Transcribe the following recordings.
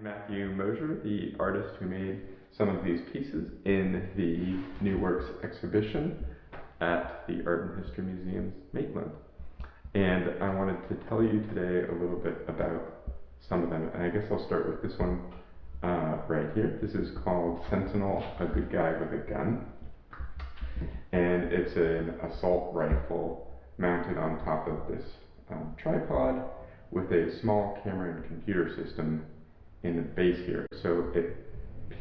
Matthew Mosher, the artist who made some of these pieces in the New Works exhibition at the Art and History Museum's Maitland. And I wanted to tell you today a little bit about some of them. And I guess I'll start with this one right here. This is called Sentinel, a Good Guy with a Gun. And it's an assault rifle mounted on top of this tripod with a small camera and computer system in the base here. So it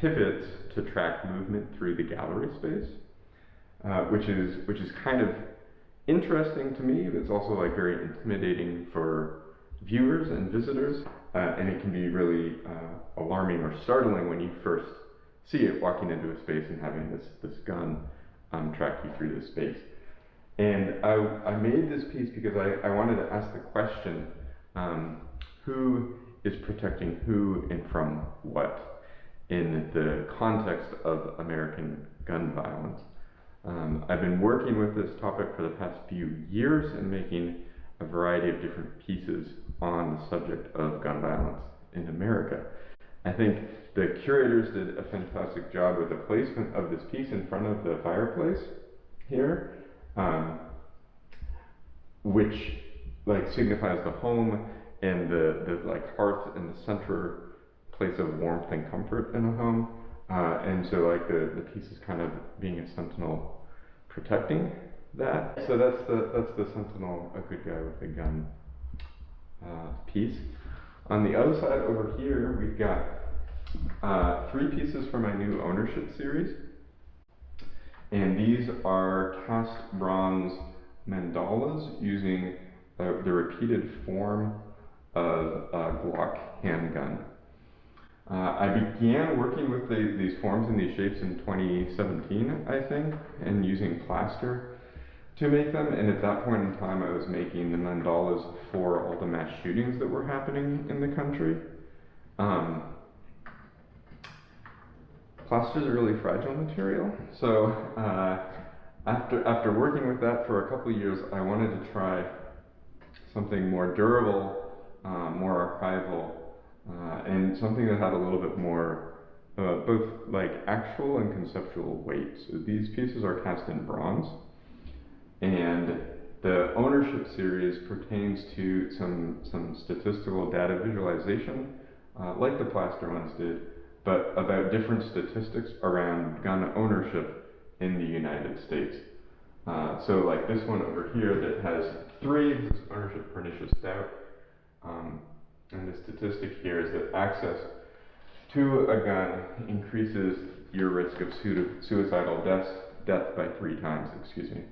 pivots to track movement through the gallery space, which is kind of interesting to me, but it's also like very intimidating for viewers and visitors, and it can be really alarming or startling when you first see it walking into a space and having this gun track you through the space. And I made this piece because I wanted to ask the question, who is protecting who and from what in the context of American gun violence? I've been working with this topic for the past few years and making a variety of different pieces on the subject of gun violence in America. I think the curators did a fantastic job with the placement of this piece in front of the fireplace here, which like signifies the home and the like hearth and the center place of warmth and comfort in a home. And so like the piece is kind of being a sentinel protecting that. So that's the Sentinel, a Good Guy with a Gun piece. On the other side over here, we've got 3 pieces from my new ownership series. And these are cast bronze mandalas using the repeated form of a Glock handgun. I began working with these forms and these shapes in 2017, I think, and using plaster to make them. And at that point in time, I was making the mandalas for all the mass shootings that were happening in the country. Plaster is a really fragile material, so after working with that for a couple of years, I wanted to try something more durable, more archival, and something that had a little bit more both like actual and conceptual weight. So these pieces are cast in bronze, and the ownership series pertains to some statistical data visualization, like the plaster ones did, but about different statistics around gun ownership in the United States. So like this one over here that has 3, this is ownership pernicious doubt. And the statistic here is that access to a gun increases your risk of suicidal death by 3 times, excuse me.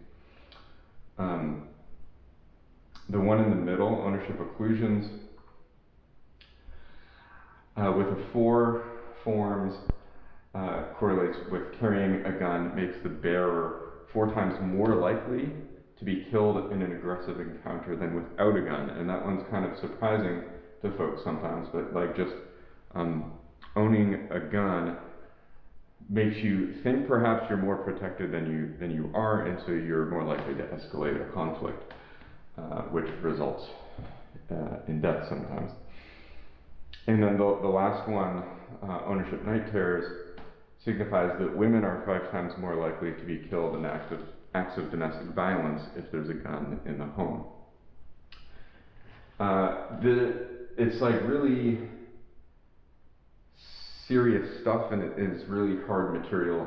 The one in the middle, ownership occlusions, with the 4 forms, correlates with carrying a gun, makes the bearer 4 times more likely to be killed in an aggressive encounter than without a gun. And that one's kind of surprising to folks sometimes, but like just owning a gun makes you think perhaps you're more protected than you are, and so you're more likely to escalate a conflict, which results in death sometimes. And then the last one, ownership night terrors, signifies that women are 5 times more likely to be killed in acts of domestic violence if there's a gun in the home. It's like really serious stuff, and it is really hard material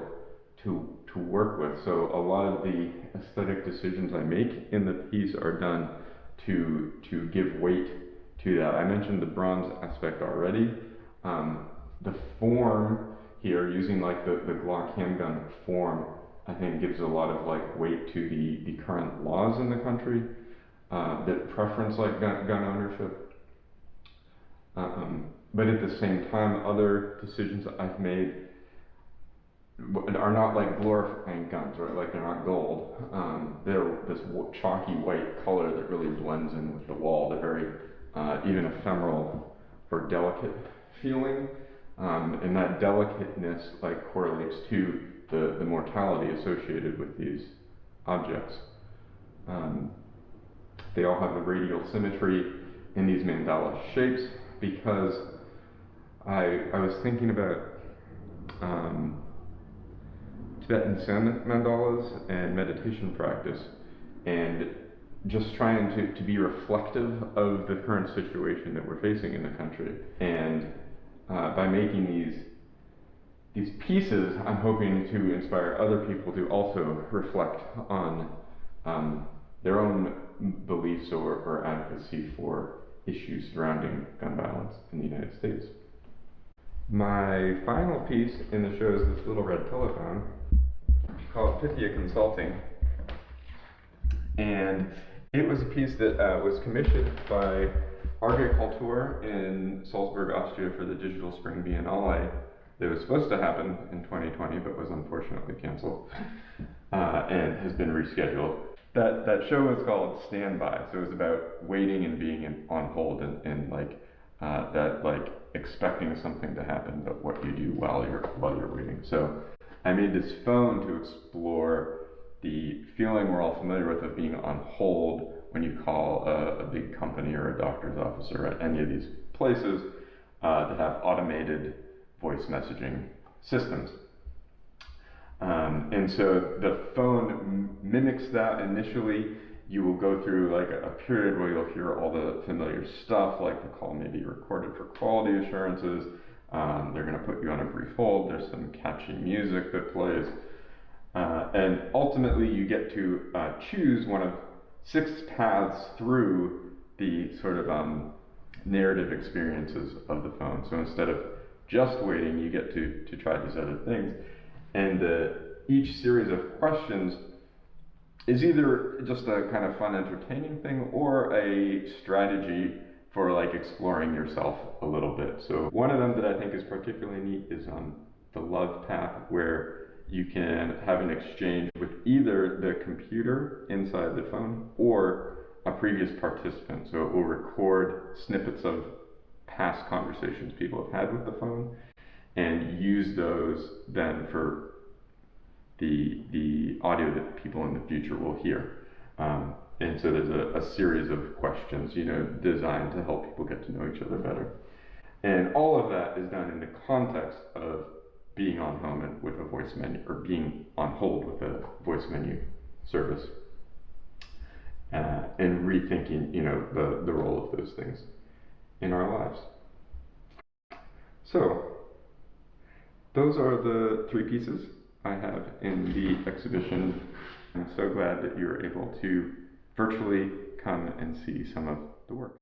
to work with. So a lot of the aesthetic decisions I make in the piece are done to give weight to that. I mentioned the bronze aspect already. The form here, using like the Glock handgun form, I think gives a lot of like weight to the current laws in the country that preference like gun ownership. But at the same time, other decisions that I've made are not like glorifying guns, right? Like they're not gold. They're this chalky white color that really blends in with the wall. They're very even ephemeral or delicate feeling, and that delicateness like correlates to the mortality associated with these objects. They all have a radial symmetry in these mandala shapes because I was thinking about Tibetan Zen mandalas and meditation practice, and just trying to be reflective of the current situation that we're facing in the country. And by making these pieces, I'm hoping to inspire other people to also reflect on their own beliefs or advocacy for issues surrounding gun violence in the United States. My final piece in the show is this little red telephone called Pythia Consulting. And it was a piece that was commissioned by Arte Kultur in Salzburg, Austria for the Digital Spring Biennale that was supposed to happen in 2020 but was unfortunately canceled and has been rescheduled. That show was called Standby, so it was about waiting and being on hold and expecting something to happen, but what you do while you're waiting. So I made this phone to explore the feeling we're all familiar with of being on hold when you call a big company or a doctor's office or at any of these places that have automated voice messaging systems. And so the phone mimics that initially. You will go through like a period where you'll hear all the familiar stuff, like the call may be recorded for quality assurances. They're going to put you on a brief hold. There's some catchy music that plays. And ultimately you get to choose one of 6 paths through the sort of narrative experiences of the phone. So instead of just waiting, you get to try these other things. And each series of questions is either just a kind of fun, entertaining thing or a strategy for like exploring yourself a little bit. So one of them that I think is particularly neat is on the love path, where you can have an exchange with either the computer inside the phone or a previous participant. So it will record snippets of past conversations people have had with the phone and use those then for the audio that people in the future will hear. And so there's a series of questions, designed to help people get to know each other better. And all of that is done in the context of being on home with a voice menu, or being on hold with a voice menu service, and rethinking, the role of those things in our lives. So those are the 3 pieces I have in the exhibition. I'm so glad that you were able to virtually come and see some of the work.